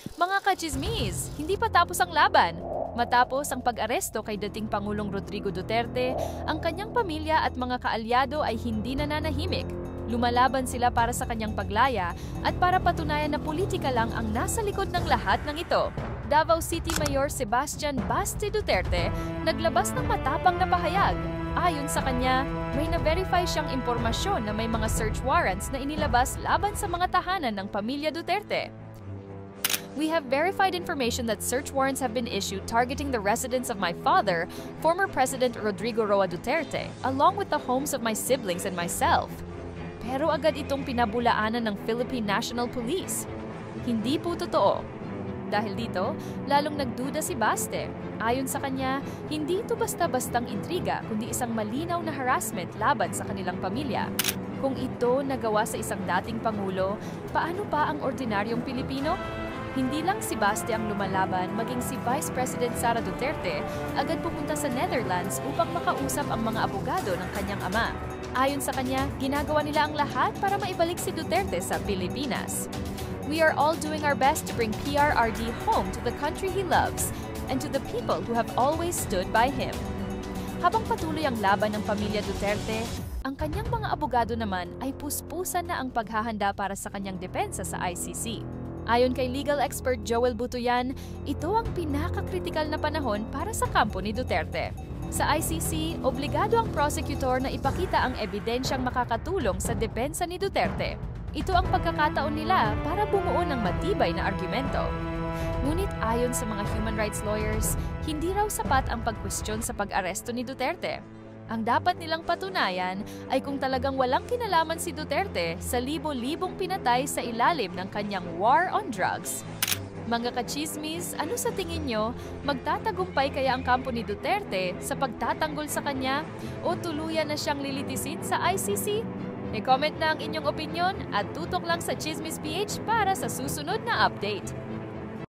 Mga kachismis, hindi pa tapos ang laban. Matapos ang pag-aresto kay dating Pangulong Rodrigo Duterte, ang kanyang pamilya at mga kaalyado ay hindi nananahimik. Lumalaban sila para sa kanyang paglaya at para patunayan na politika lang ang nasa likod ng lahat ng ito. Davao City Mayor Sebastian Baste Duterte naglabas ng matapang na pahayag. Ayon sa kanya, may na-verify siyang impormasyon na may mga search warrants na inilabas laban sa mga tahanan ng pamilya Duterte. We have verified information that search warrants have been issued targeting the residence of my father, former President Rodrigo Roa Duterte, along with the homes of my siblings and myself. Pero agad itong pinabulaanan ng Philippine National Police. Hindi po totoo. Dahil dito, lalong nagduda si Baste. Ayon sa kanya, hindi ito basta-bastang intriga kundi isang malinaw na harassment laban sa kanilang pamilya. Kung ito nagawa sa isang dating Pangulo, paano pa ang ordinaryong Pilipino? Hindi lang si Baste ang lumalaban, maging si Vice President Sara Duterte agad pupunta sa Netherlands upang makausap ang mga abogado ng kanyang ama. Ayon sa kanya, ginagawa nila ang lahat para maibalik si Duterte sa Pilipinas. We are all doing our best to bring PRRD home to the country he loves and to the people who have always stood by him. Habang patuloy ang laban ng pamilya Duterte, ang kanyang mga abogado naman ay puspusan na ang paghahanda para sa kanyang depensa sa ICC. Ayon kay legal expert Joel Butuyan, ito ang pinaka-critical na panahon para sa kampo ni Duterte. Sa ICC, obligado ang prosecutor na ipakita ang ebidensyang makakatulong sa depensa ni Duterte. Ito ang pagkakataon nila para bumuo ng matibay na argumento. Ngunit ayon sa mga human rights lawyers, hindi raw sapat ang pagkwestiyon sa pag-aresto ni Duterte. Ang dapat nilang patunayan ay kung talagang walang kinalaman si Duterte sa libo-libong pinatay sa ilalim ng kanyang war on drugs. Mga kachismis, ano sa tingin nyo? Magtatagumpay kaya ang kampo ni Duterte sa pagtatanggol sa kanya o tuluyan na siyang lilitisin sa ICC? I-comment na ang inyong opinyon at tutok lang sa Chismis PH para sa susunod na update.